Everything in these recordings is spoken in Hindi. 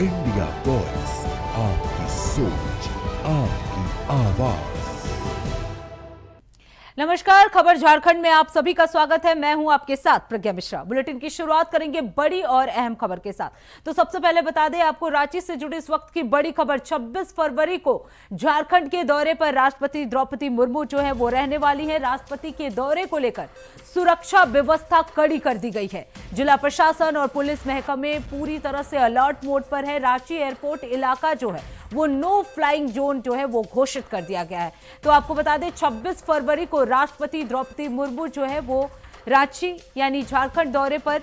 इंडिया वॉइस, आपकी सोच, आपकी आवाज। नमस्कार, खबर झारखंड में आप सभी का स्वागत है। मैं हूं आपके साथ प्रज्ञा मिश्रा। बुलेटिन की शुरुआत करेंगे बड़ी और अहम खबर के साथ। तो सबसे पहले बता दें आपको रांची से जुड़ी इस वक्त की बड़ी खबर। 26 फरवरी को झारखंड के दौरे पर राष्ट्रपति द्रौपदी मुर्मू जो है वो रहने वाली है। राष्ट्रपति के दौरे को लेकर सुरक्षा व्यवस्था कड़ी कर दी गई है। जिला प्रशासन और पुलिस महकमे पूरी तरह से अलर्ट मोड पर है। रांची एयरपोर्ट इलाका जो है वो नो फ्लाइंग जोन जो है वो घोषित कर दिया गया है। तो आपको बता दें 26 फरवरी को राष्ट्रपति द्रौपदी मुर्मू जो है वो रांची यानी झारखंड दौरे पर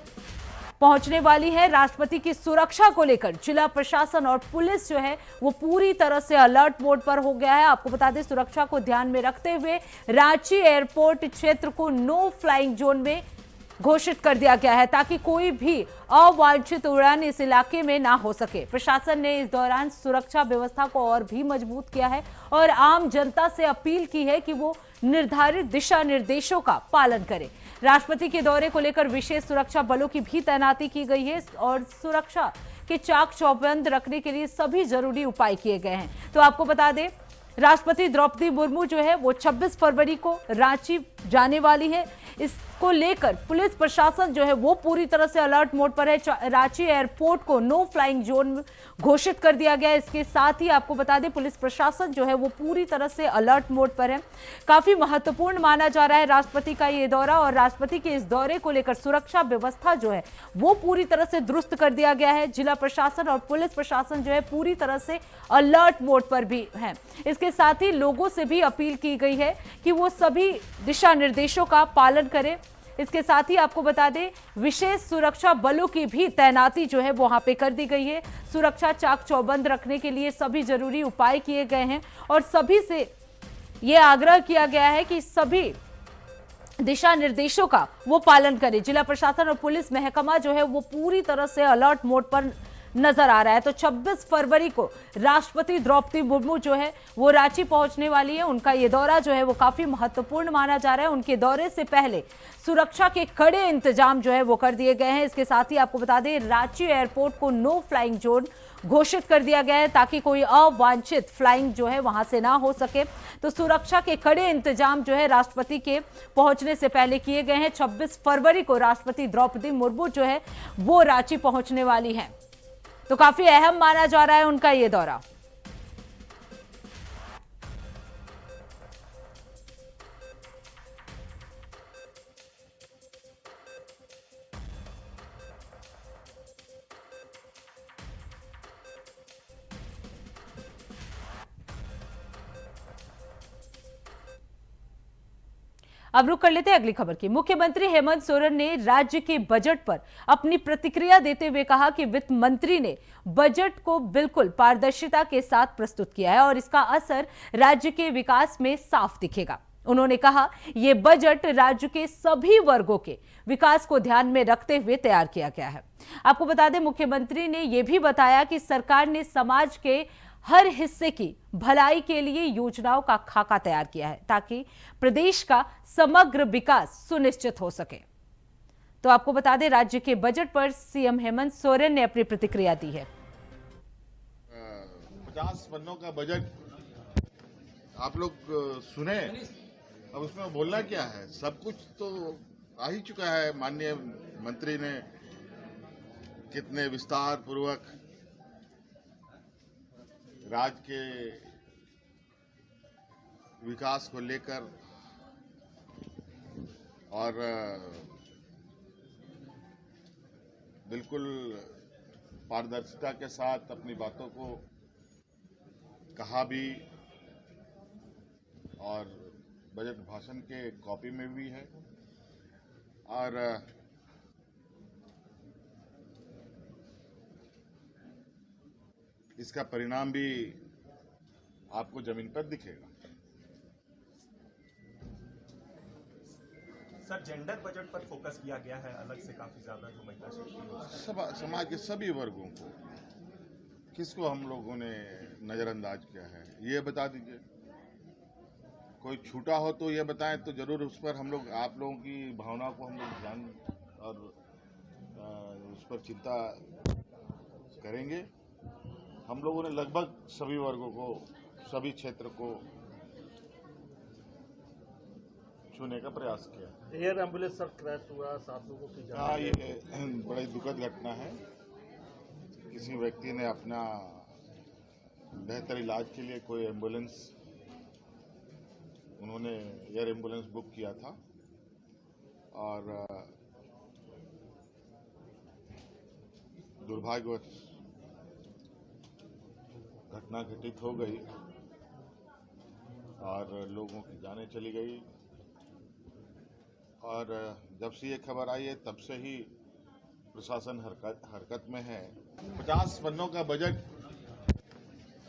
पहुंचने वाली है। राष्ट्रपति की सुरक्षा को लेकर जिला प्रशासन और पुलिस जो है वो पूरी तरह से अलर्ट मोड पर हो गया है। आपको बता दें सुरक्षा को ध्यान में रखते हुए रांची एयरपोर्ट क्षेत्र को नो फ्लाइंग जोन में घोषित कर दिया गया है ताकि कोई भी अवांछित उड़ान इस इलाके में ना हो सके। प्रशासन ने इस दौरान सुरक्षा व्यवस्था को और भी मजबूत किया है और आम जनता से अपील की है कि वो निर्धारित दिशा निर्देशों का पालन करें। राष्ट्रपति के दौरे को लेकर विशेष सुरक्षा बलों की भी तैनाती की गई है और सुरक्षा के चाक चौबंद रखने के लिए सभी जरूरी उपाय किए गए हैं। तो आपको बता दें राष्ट्रपति द्रौपदी मुर्मू जो है वो 26 फरवरी को रांची जाने वाली है। इसको लेकर पुलिस प्रशासन जो है वो पूरी तरह से अलर्ट मोड पर है। रांची एयरपोर्ट को नो फ्लाइंग जोन घोषित कर दिया गया है। इसके साथ ही आपको बता दें पुलिस प्रशासन जो है वो पूरी तरह से अलर्ट मोड पर है। काफी महत्वपूर्ण माना जा रहा है राष्ट्रपति का ये दौरा और राष्ट्रपति के इस दौरे को लेकर सुरक्षा व्यवस्था जो है वो पूरी तरह से दुरुस्त कर दिया गया है। जिला प्रशासन और पुलिस प्रशासन जो है पूरी तरह से अलर्ट मोड पर भी है। इसके साथ ही लोगों से भी अपील की गई है कि वो सभी दिशा निर्देशों का पालन करें। इसके साथ ही आपको बता दें विशेष सुरक्षा बलों की भी तैनाती जो है वहां पे कर दी गई है। सुरक्षा चाक चौबंद रखने के लिए सभी जरूरी उपाय किए गए हैं और सभी से यह आग्रह किया गया है कि सभी दिशा निर्देशों का वो पालन करें। जिला प्रशासन और पुलिस महकमा जो है वो पूरी तरह से अलर्ट मोड पर नजर आ रहा है। तो 26 फरवरी को राष्ट्रपति द्रौपदी मुर्मू जो है वो रांची पहुंचने वाली है। उनका ये दौरा जो है वो काफी महत्वपूर्ण माना जा रहा है। उनके दौरे से पहले सुरक्षा के कड़े इंतजाम जो है वो कर दिए गए हैं। इसके साथ ही आपको बता दें रांची एयरपोर्ट को नो फ्लाइंग जोन घोषित कर दिया गया है ताकि कोई अवांछित फ्लाइंग जो है वहां से ना हो सके। तो सुरक्षा के कड़े इंतजाम जो है राष्ट्रपति के पहुंचने से पहले किए गए हैं। 26 फरवरी को राष्ट्रपति द्रौपदी मुर्मू जो है वो रांची पहुंचने वाली है। तो काफी अहम माना जा रहा है उनका ये दौरा। अब रुक कर लेते हैं अगली खबर की। मुख्यमंत्री हेमंत सोरेन ने राज्य के बजट पर अपनी प्रतिक्रिया देते हुए कहा कि वित्त मंत्री ने बजट को बिल्कुल पारदर्शिता के साथ प्रस्तुत किया है और इसका असर राज्य के विकास में साफ दिखेगा। उन्होंने कहा यह बजट राज्य के सभी वर्गों के विकास को ध्यान में रखते हुए तैयार किया गया है। आपको बता दें मुख्यमंत्री ने यह भी बताया कि सरकार ने समाज के हर हिस्से की भलाई के लिए योजनाओं का खाका तैयार किया है ताकि प्रदेश का समग्र विकास सुनिश्चित हो सके। तो आपको बता दें राज्य के बजट पर सीएम हेमंत सोरेन ने अपनी प्रतिक्रिया दी है। 50 पन्नों का बजट आप लोग सुने, अब उसमें बोलना क्या है? सब कुछ तो आ ही चुका है। माननीय मंत्री ने कितने विस्तार पूर्वक राज्य के विकास को लेकर और बिल्कुल पारदर्शिता के साथ अपनी बातों को कहा भी और बजट भाषण के कॉपी में भी है और इसका परिणाम भी आपको जमीन पर दिखेगा। सर जेंडर बजट पर फोकस किया गया है अलग से काफी ज्यादा जो महिला शक्ति समाज के सभी वर्गों को, किसको हम लोगों ने नजरअंदाज किया है ये बता दीजिए। कोई छूटा हो तो ये बताएं तो जरूर उस पर हम लोग आप लोगों की भावना को हम लोग ध्यान और उस पर चिंता करेंगे हम लोगों ने लगभग सभी वर्गों को, सभी क्षेत्र को छूने का प्रयास किया। एयर एम्बुलेंस सर क्रैश हुआ, 7 लोगों की जान। हाँ, ये बड़ी दुखद घटना है। किसी व्यक्ति ने अपना बेहतर इलाज के लिए कोई एम्बुलेंस, उन्होंने एयर एम्बुलेंस बुक किया था और दुर्भाग्यवश घटना घटित हो गई और लोगों की जानें चली गई। और जब से ये खबर आई है तब से ही प्रशासन हरकत में है। 50 पन्नों का बजट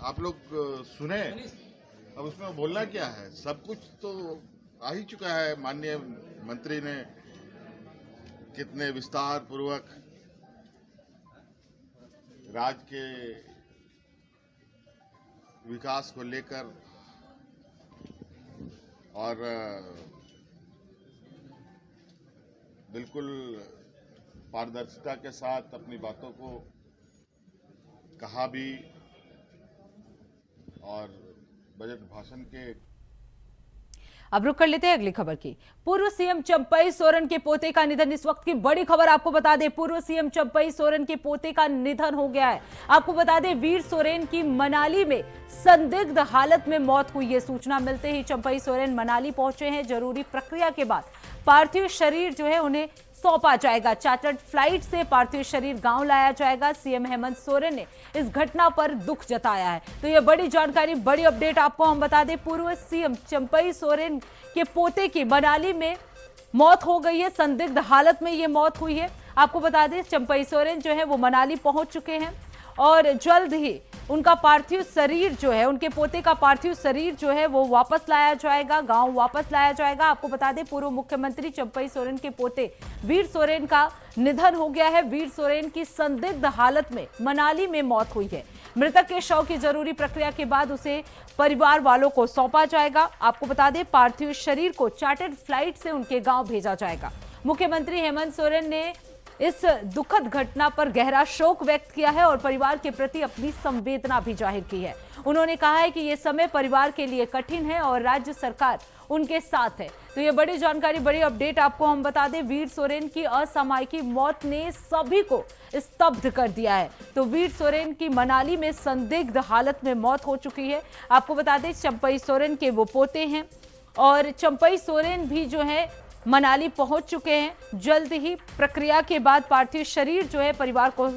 आप लोग सुने, अब उसमें बोलना क्या है? सब कुछ तो आ ही चुका है। माननीय मंत्री ने कितने विस्तार पूर्वक राज्य के विकास को लेकर और बिल्कुल पारदर्शिता के साथ अपनी बातों को कहा भी और बजट भाषण के। अब रुक कर लेते हैं अगली खबर की। पूर्व सीएम चंपई सोरेन के पोते का निधन, इस वक्त की बड़ी खबर आपको बता दें। पूर्व सीएम चंपई सोरेन के पोते का निधन हो गया है। आपको बता दें वीर सोरेन की मनाली में संदिग्ध हालत में मौत हुई है। सूचना मिलते ही चंपई सोरेन मनाली पहुंचे हैं। जरूरी प्रक्रिया के बाद पार्थिव शरीर जो है उन्हें सौंपा जाएगा। चार्टर्ड फ्लाइट से पार्थिव शरीर गांव लाया जाएगा। सीएम हेमंत सोरेन ने इस घटना पर दुख जताया है। तो ये बड़ी जानकारी, बड़ी अपडेट आपको हम बता दें। पूर्व सीएम चंपई सोरेन के पोते की मनाली में मौत हो गई है। संदिग्ध हालत में ये मौत हुई है। आपको बता दें चंपई सोरेन जो है वो मनाली पहुंच चुके हैं और जल्द ही उनका पार्थिव शरीर जो है, उनके पोते का पार्थिव शरीर जो है वो वापस लाया जाएगा, गांव वापस लाया जाएगा। आपको बता दें पूर्व मुख्यमंत्री चंपई सोरेन के पोते वीर सोरेन का निधन हो गया है। वीर सोरेन की संदिग्ध हालत में मनाली में मौत हुई है। मृतक के शव की जरूरी प्रक्रिया के बाद उसे परिवार वालों को सौंपा जाएगा। आपको बता दें पार्थिव शरीर को चार्टर्ड फ्लाइट से उनके गांव भेजा जाएगा। मुख्यमंत्री हेमंत सोरेन ने इस दुखद घटना पर गहरा शोक व्यक्त किया है और परिवार के प्रति अपनी संवेदना भी जाहिर की है। उन्होंने कहा है कि यह समय परिवार के लिए कठिन है और राज्य सरकार उनके साथ है। तो ये बड़ी जानकारी, बड़ी अपडेट आपको हम बता दें। वीर सोरेन की असामयिक मौत ने सभी को स्तब्ध कर दिया है। तो वीर सोरेन की मनाली में संदिग्ध हालत में मौत हो चुकी है। आपको बता दें चंपई सोरेन के वो पोते हैं और चंपई सोरेन भी जो है मनाली पहुंच चुके हैं। जल्द ही प्रक्रिया के बाद पार्थिव शरीर जो है परिवार को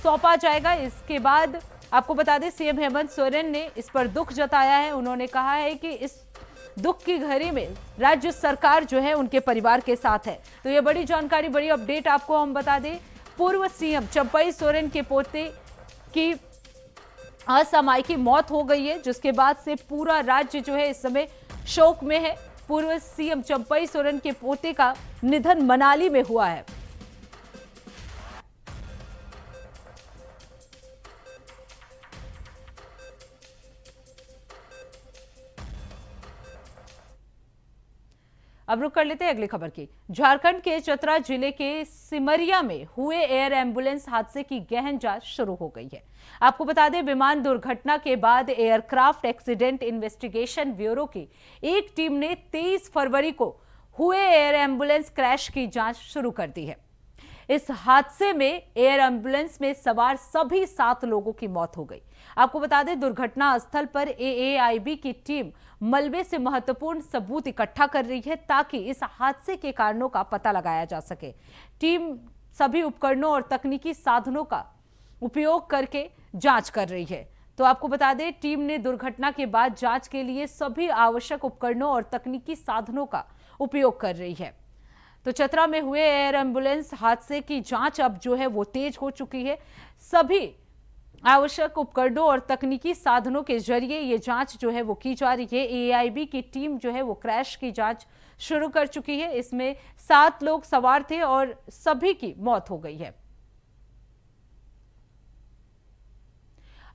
सौंपा जाएगा। इसके बाद आपको बता दें सीएम हेमंत सोरेन ने इस पर दुख जताया है। उन्होंने कहा है कि इस दुख की घड़ी में राज्य सरकार जो है उनके परिवार के साथ है। तो ये बड़ी जानकारी, बड़ी अपडेट आपको हम बता दें। पूर्व सीएम चंपई सोरेन के पोते की असामयिक मौत हो गई है, जिसके बाद से पूरा राज्य जो है इस समय शोक में है। पूर्व सीएम चंपई सोरेन के पोते का निधन मनाली में हुआ है। अब रुक कर लेते हैं अगली खबर की। झारखंड के चतरा जिले के सिमरिया में हुए एयर एम्बुलेंस हादसे की गहन जांच शुरू हो गई है। आपको बता दें विमान दुर्घटना के बाद एयरक्राफ्ट एक्सीडेंट इन्वेस्टिगेशन ब्यूरो की एक टीम ने 23 फरवरी को हुए एयर एम्बुलेंस क्रैश की जांच शुरू कर दी है। इस हादसे में एयर एम्बुलेंस में सवार सभी 7 लोगों की मौत हो गई। आपको बता दें दुर्घटना स्थल पर एएआईबी की टीम मलबे से महत्वपूर्ण सबूत इकट्ठा कर रही है ताकि इस हादसे के कारणों का पता लगाया जा सके। टीम सभी उपकरणों और तकनीकी साधनों का उपयोग करके जांच कर रही है। तो आपको बता दें टीम ने दुर्घटना के बाद जांच के लिए सभी आवश्यक उपकरणों और तकनीकी साधनों का उपयोग कर रही है। तो चतरा में हुए एयर एम्बुलेंस हादसे की जांच अब जो है वो तेज हो चुकी है। सभी आवश्यक उपकरणों और तकनीकी साधनों के जरिए ये जांच जो है वो की जा रही है। एआईबी की टीम जो है वो क्रैश की जांच शुरू कर चुकी है। इसमें 7 लोग सवार थे और सभी की मौत हो गई है।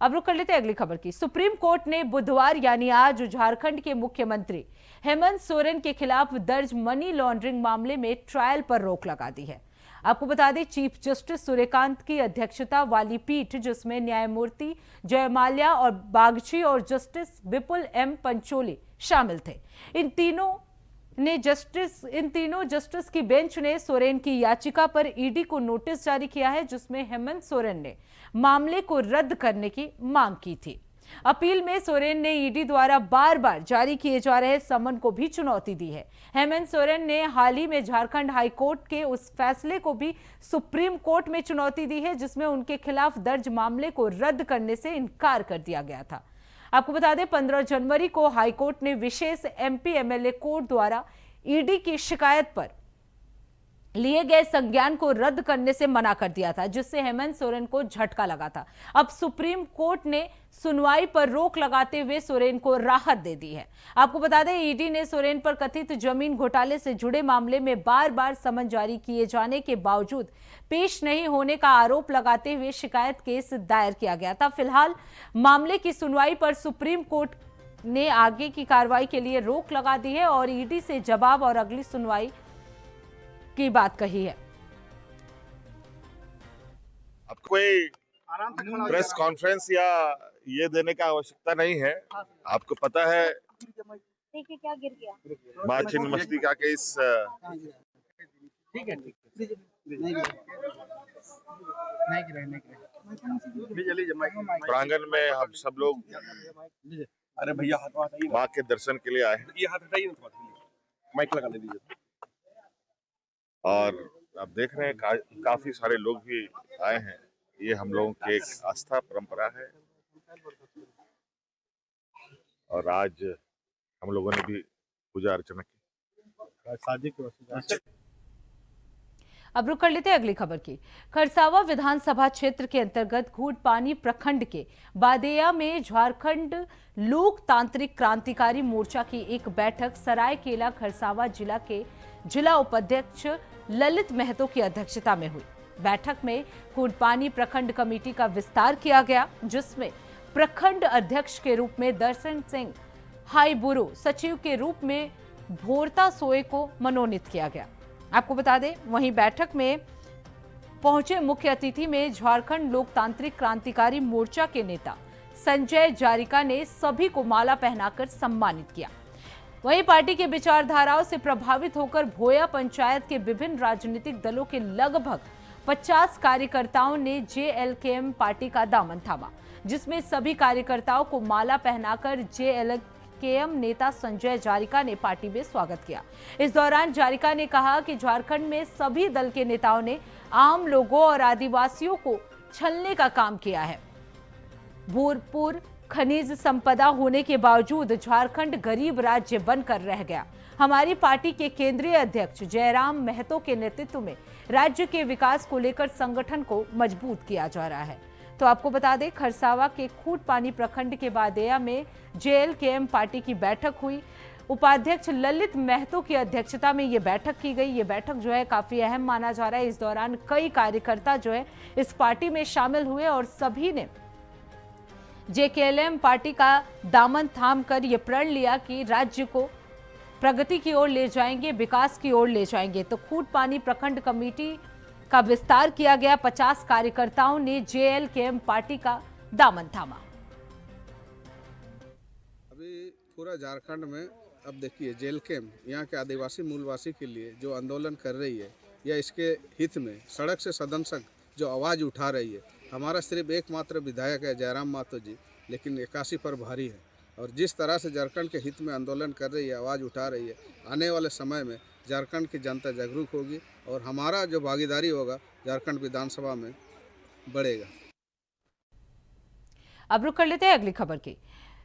अब रुक कर लेते हैं अगली खबर की। सुप्रीम कोर्ट ने बुधवार यानी आज झारखंड के मुख्यमंत्री हेमंत सोरेन के खिलाफ दर्ज मनी लॉन्ड्रिंग मामले में ट्रायल पर रोक लगा दी है। आपको बता दें चीफ जस्टिस सूर्यकांत की अध्यक्षता वाली पीठ, जिसमें न्यायमूर्ति जयमाल्या और बागची और जस्टिस विपुल एम पंचोली शामिल थे। इन तीनों जस्टिस की बेंच ने सोरेन की याचिका पर ईडी को नोटिस जारी किया है, जिसमें हेमंत सोरेन ने मामले को रद्द करने की मांग की थी। अपील में सोरेन ने ईडी द्वारा बार बार जारी किए जा रहे समन को भी चुनौती दी है। हेमंत सोरेन ने हाल ही में झारखंड हाई कोर्ट के उस फैसले को भी सुप्रीम कोर्ट में चुनौती दी है, जिसमें उनके खिलाफ दर्ज मामले को रद्द करने से इनकार कर दिया गया था। आपको बता दें 15 जनवरी को हाईकोर्ट ने विशेष एमपी एमएलए कोर्ट द्वारा ईडी की शिकायत पर लिए गए संज्ञान को रद्द करने से मना कर दिया था, जिससे हेमंत सोरेन को झटका लगा था। अब सुप्रीम कोर्ट ने सुनवाई पर रोक लगाते हुए सोरेन को राहत दे दी है। आपको बता दें ईडी ने सोरेन पर कथित जमीन घोटाले से जुड़े मामले में बार बार समन जारी किए जाने के बावजूद पेश नहीं होने का आरोप लगाते हुए शिकायत केस दायर किया गया था। फिलहाल मामले की सुनवाई पर सुप्रीम कोर्ट ने आगे की कार्रवाई के लिए रोक लगा दी है और ईडी से जवाब और अगली सुनवाई की बात कही है। अब कोई प्रेस कॉन्फ्रेंस या ये देने का आवश्यकता नहीं है। आपको पता है देखिए क्या गिर गया। माँ छिन्नमस्तिका के इस प्रांगण में हम सब लोग अरे भैया हाथ हटाइए, माँ के दर्शन के लिए आए हैं ये हाथ हटाइए ना, थोड़ा माइक लगाने दीजिए। और आप देख रहे हैं काफी सारे लोग भी आए हैं। ये हम लोगों की एक आस्था परंपरा है और आज हम लोगों ने भी पूजा अर्चना की। अब रुक कर लेते हैं अगली खबर की। खरसावा विधानसभा क्षेत्र के अंतर्गत घूटपानी प्रखंड के बादेया में झारखंड लोकतांत्रिक क्रांतिकारी मोर्चा की एक बैठक सरायकेला खरसावा जिला के जिला उपाध्यक्ष ललित महतो की अध्यक्षता में हुई। बैठक में घूटपानी प्रखंड कमेटी का विस्तार किया गया, जिसमें प्रखंड अध्यक्ष के रूप में दर्शन सिंह हाईबुरु, सचिव के रूप में भोरता सोए को मनोनीत किया गया। आपको बता दें वहीं बैठक में पहुंचे मुख्य अतिथि में झारखंड लोकतांत्रिक क्रांतिकारी मोर्चा के नेता संजय जारिका ने सभी को माला पहनाकर सम्मानित किया। वहीं पार्टी के विचारधाराओं से प्रभावित होकर भोया पंचायत के विभिन्न राजनीतिक दलों के लगभग 50 कार्यकर्ताओं ने जेएलकेएम पार्टी का दामन थामा, जिसमें सभी कार्यकर्ताओं को माला पहनाकर जेएलकेएम नेता संजय जारिका ने पार्टी में स्वागत किया। इस दौरान जारिका ने कहा कि झारखंड में सभी दल के नेताओं ने आम लोगों और आदिवासियों को छलने का काम किया है। भरपूर खनिज संपदा होने के बावजूद झारखंड गरीब राज्य बनकर रह गया। हमारी पार्टी के केंद्रीय अध्यक्ष जयराम महतो के नेतृत्व में राज्य के विकास को लेकर संगठन को मजबूत किया जा रहा है। तो आपको बता दें खरसावा के खूटपानी प्रखंड के बादेया में जेएलकेएम पार्टी की बैठक हुई। उपाध्यक्ष ललित महतो की अध्यक्षता में ये बैठक की गई। ये बैठक जो है काफी अहम माना जा रहा है। इस दौरान कई कार्यकर्ता जो है इस पार्टी में शामिल हुए और सभी ने जेकेएलएम पार्टी का दामन थाम कर ये प्रण लिया कि राज्य को प्रगति की ओर ले जाएंगे, विकास की ओर ले जाएंगे। तो खूटपानी प्रखंड कमेटी का विस्तार किया गया। 50 कार्यकर्ताओं ने जेएलकेएम पार्टी का दामन थामा। अभी पूरा झारखंड में अब देखिए जेएलकेएम यहाँ के आदिवासी मूलवासी के लिए जो आंदोलन कर रही है या इसके हित में सड़क से सदन तक जो आवाज़ उठा रही है। हमारा सिर्फ एकमात्र विधायक है जयराम महतो जी, लेकिन 81 पर भारी है और जिस तरह से झारखंड के हित में आंदोलन कर रही है, आवाज़ उठा रही है, आने वाले समय में झारखंड की जनता जागरूक होगी और हमारा जो भागीदारी होगा झारखंड विधानसभा में बढ़ेगा। अब रुक कर लेते हैं अगली खबर की।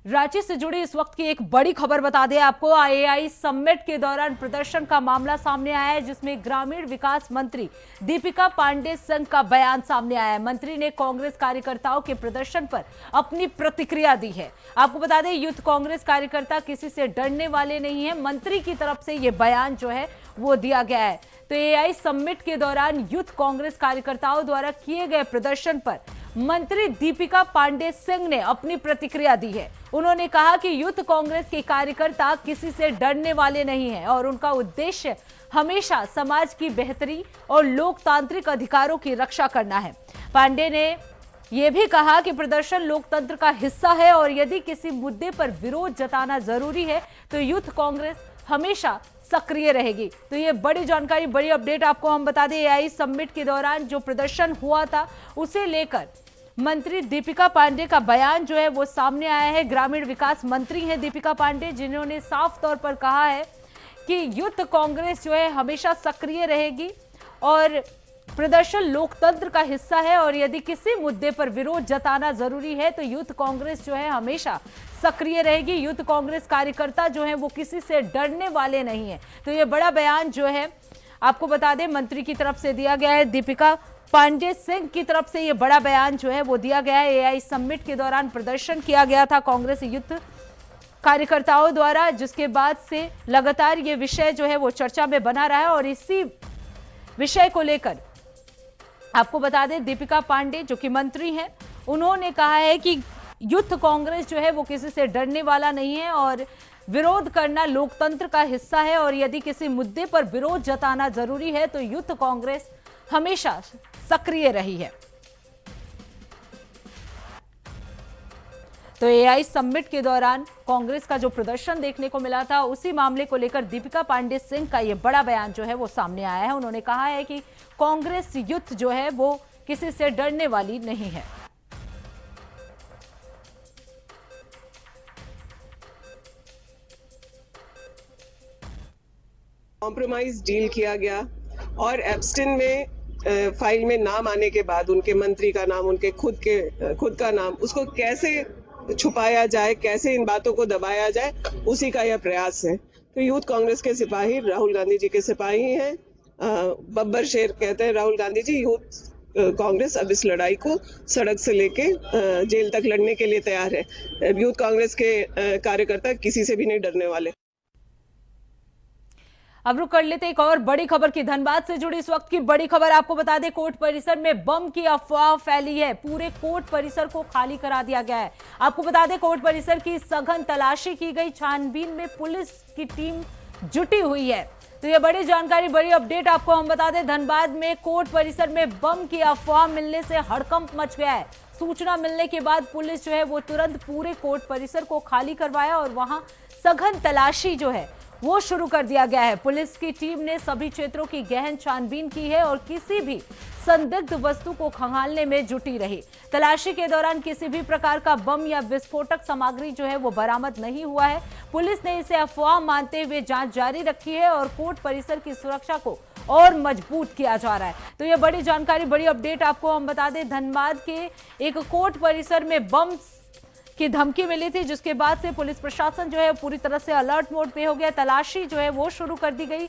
रांची से जुड़ी इस वक्त की एक बड़ी खबर बता दें आपको। आईएआई समिट के दौरान प्रदर्शन का मामला सामने आया है, जिसमें ग्रामीण विकास मंत्री दीपिका पांडे संघ का बयान सामने आया है। मंत्री ने कांग्रेस कार्यकर्ताओं के प्रदर्शन पर अपनी प्रतिक्रिया दी है। आपको बता दें यूथ कांग्रेस कार्यकर्ता किसी से डरने वाले नहीं है। मंत्री की तरफ से यह बयान जो है वो दिया गया है। तो एआई समिट के दौरान यूथ कांग्रेस कार्यकर्ताओं द्वारा किए गए प्रदर्शन पर मंत्री दीपिका पांडे सिंह ने अपनी प्रतिक्रिया दी है। उन्होंने कहा कि यूथ कांग्रेस के कार्यकर्ता किसी से डरने वाले नहीं हैं और उनका उद्देश्य हमेशा समाज की बेहतरी और लोकतांत्रिक अधिकारों की रक्षा करना है। पांडे ने यह भी कहा कि प्रदर्शन लोकतंत्र का हिस्सा है और यदि किसी मुद्दे पर विरोध जताना जरूरी है तो यूथ कांग्रेस हमेशा सक्रिय रहेगी। तो ये बड़ी जानकारी, बड़ी अपडेट आपको हम बता दें। एआई समिट के दौरान जो प्रदर्शन हुआ था उसे लेकर मंत्री दीपिका पांडे का बयान जो है वो सामने आया है। ग्रामीण विकास मंत्री हैं दीपिका पांडे, जिन्होंने साफ तौर पर कहा है कि यूथ कांग्रेस जो है हमेशा सक्रिय रहेगी और प्रदर्शन लोकतंत्र का हिस्सा है और यदि किसी मुद्दे पर विरोध जताना जरूरी है तो यूथ कांग्रेस जो है हमेशा सक्रिय रहेगी। यूथ कांग्रेस कार्यकर्ता जो है वो किसी से डरने वाले नहीं है। तो ये बड़ा बयान जो है आपको बता दें मंत्री की तरफ से दिया गया है। दीपिका पांडे सिंह की तरफ से ये बड़ा बयान जो है वो दिया गया है। एआई समिट के दौरान प्रदर्शन किया गया था कांग्रेस यूथ कार्यकर्ताओं द्वारा, जिसके बाद से लगातार ये विषय जो है वो चर्चा में बना रहा है और इसी विषय को लेकर आपको बता दें दीपिका पांडे जो कि मंत्री हैं, उन्होंने कहा है कि यूथ कांग्रेस जो है वो किसी से डरने वाला नहीं है और विरोध करना लोकतंत्र का हिस्सा है और यदि किसी मुद्दे पर विरोध जताना जरूरी है तो यूथ कांग्रेस हमेशा सक्रिय रही है। तो एआई समिट के दौरान कांग्रेस का जो प्रदर्शन देखने को मिला था उसी मामले को लेकर दीपिका पांडे सिंह का ये बड़ा बयान जो है वो सामने आया है। उन्होंने कहा है कि कांग्रेस यूथ जो है वो किसी से डरने वाली नहीं है। कॉम्प्रोमाइज डील किया गया और एब्स्टिन में फाइल में नाम आने के बाद उनके मंत्री का नाम, उनके खुद का नाम, उसको कैसे छुपाया जाए, कैसे इन बातों को दबाया जाए, उसी का यह प्रयास है। तो यूथ कांग्रेस के सिपाही राहुल गांधी जी के सिपाही हैं। बब्बर शेर कहते हैं राहुल गांधी जी। यूथ कांग्रेस अब इस लड़ाई को सड़क से लेके जेल तक लड़ने के लिए तैयार है। यूथ कांग्रेस के कार्यकर्ता किसी से भी नहीं डरने वाले। अब रुक कर लेते एक और बड़ी खबर की। धनबाद से जुड़ी इस वक्त की बड़ी खबर आपको बता दें, कोर्ट परिसर में बम की अफवाह फैली है। पूरे कोर्ट परिसर को खाली करा दिया गया है। आपको बता दें कोर्ट परिसर की सघन तलाशी की गई, छानबीन में पुलिस की टीम जुटी हुई है। तो ये बड़ी जानकारी, बड़ी अपडेट आपको हम बता दें। धनबाद में कोर्ट परिसर में बम की अफवाह मिलने से हड़कंप मच गया है। सूचना मिलने के बाद पुलिस जो है वो तुरंत पूरे कोर्ट परिसर को खाली करवाया और वहां सघन तलाशी जो है वो शुरू कर दिया गया है। पुलिस की टीम ने सभी क्षेत्रों की गहन छानबीन की है और किसी भी संदिग्ध वस्तु को खंगालने में जुटी रही। तलाशी के दौरान किसी भी प्रकार का बम या विस्फोटक सामग्री जो है वो बरामद नहीं हुआ है। पुलिस ने इसे अफवाह मानते हुए जांच जारी रखी है और कोर्ट परिसर की सुरक्षा को और मजबूत किया जा रहा है। तो ये बड़ी जानकारी, बड़ी अपडेट आपको हम बता दें। धनबाद के एक कोर्ट परिसर में बम की धमकी मिली थी, जिसके बाद से पुलिस प्रशासन जो है पूरी तरह से अलर्ट मोड पे हो गया। तलाशी जो है वो शुरू कर दी गई।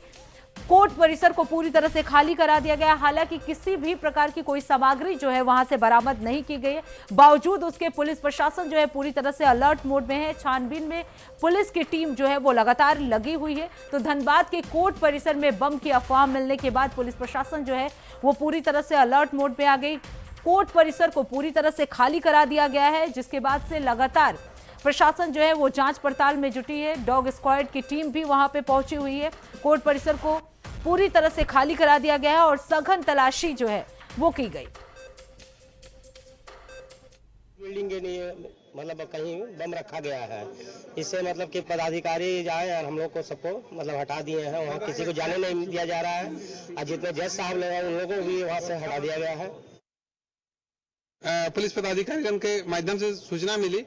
कोर्ट परिसर को पूरी तरह से खाली करा दिया गया। हालांकि किसी भी प्रकार की कोई सामग्री जो है वहां से बरामद नहीं की गई है। बावजूद उसके पुलिस प्रशासन जो है पूरी तरह से अलर्ट मोड में है। छानबीन में पुलिस की टीम जो है वो लगातार लगी हुई है। तो धनबाद के कोर्ट परिसर में बम की अफवाह मिलने के बाद पुलिस प्रशासन जो है वो पूरी तरह से अलर्ट मोड में आ गई। कोर्ट परिसर को पूरी तरह से खाली करा दिया गया है, जिसके बाद से लगातार प्रशासन जो है वो जांच पड़ताल में जुटी है। डॉग स्क्वाड की टीम भी वहां पे पहुंची हुई है। कोर्ट परिसर को पूरी तरह से खाली करा दिया गया है और सघन तलाशी जो है वो की गई। बिल्डिंग के लिए मतलब कहीं बम रखा गया है, इससे मतलब कि पदाधिकारी जाए और हम लोग को सबको मतलब हटा दिए हैं। वहाँ किसी को जाने नहीं दिया जा रहा है और जितने जज साहब लोग हैं उन लोगों को भी वहाँ से हटा दिया गया है। पुलिस पदाधिकारीगण के माध्यम से सूचना मिली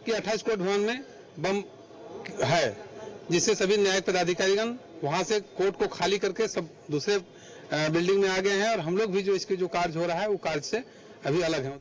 कि 28 कोर्ट भवन में बम है, जिससे सभी न्यायिक पदाधिकारीगण वहां से कोर्ट को खाली करके सब दूसरे बिल्डिंग में आ गए हैं और हम लोग भी जो इसके जो कार्य हो रहा है वो कार्य से अभी अलग है।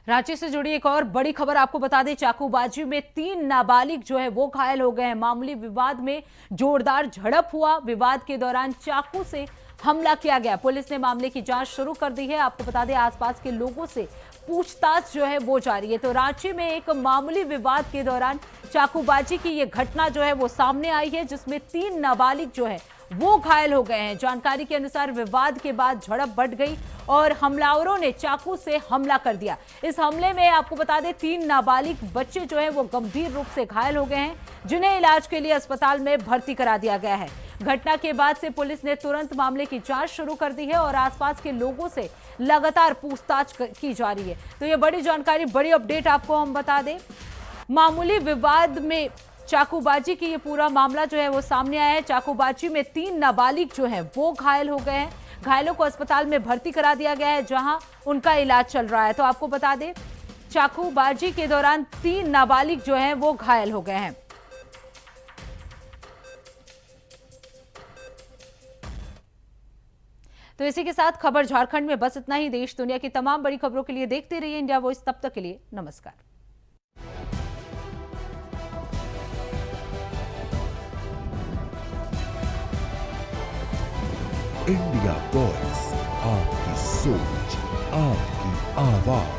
रांची से जुड़ी एक और बड़ी खबर आपको बता दें, चाकूबाजी में 3 नाबालिग जो है वो घायल हो गए हैं। मामूली विवाद में जोरदार झड़प हुआ। विवाद के दौरान चाकू से हमला किया गया। पुलिस ने मामले की जांच शुरू कर दी है। आपको बता दें आसपास के लोगों से पूछताछ जो है वो जारी है। तो रांची में एक मामूली विवाद के दौरान चाकूबाजी की ये घटना जो है वो सामने आई है, जिसमें 3 नाबालिग जो है वो घायल हो गए हैं। जानकारी के अनुसार विवाद के बाद झड़प बढ़ गई और हमलावरों ने चाकू से हमला कर दिया। इस हमले में आपको बता दें 3 नाबालिग बच्चे जो हैं वो गंभीर रूप से घायल हो गए हैं, जिन्हें इलाज के लिए अस्पताल में भर्ती करा दिया गया है। घटना के बाद से पुलिस ने तुरंत मामले की जांच शुरू कर दी है और आसपास के लोगों से लगातार पूछताछ की जा रही है। तो ये बड़ी जानकारी, बड़ी अपडेट आपको हम बता दें। मामूली विवाद में चाकूबाजी की ये पूरा मामला जो है वो सामने आया है। चाकूबाजी में 3 नाबालिग जो हैं वो घायल हो गए हैं। घायलों को अस्पताल में भर्ती करा दिया गया है, जहां उनका इलाज चल रहा है। तो आपको बता दें चाकूबाजी के दौरान 3 नाबालिग जो हैं वो घायल हो गए हैं। तो इसी के साथ खबर झारखंड में बस इतना ही। देश दुनिया की तमाम बड़ी खबरों के लिए देखते रहिए इंडिया वॉइस। तब तक के लिए नमस्कार। इंडिया वॉइस, आपकी सोच, आपकी आवाज।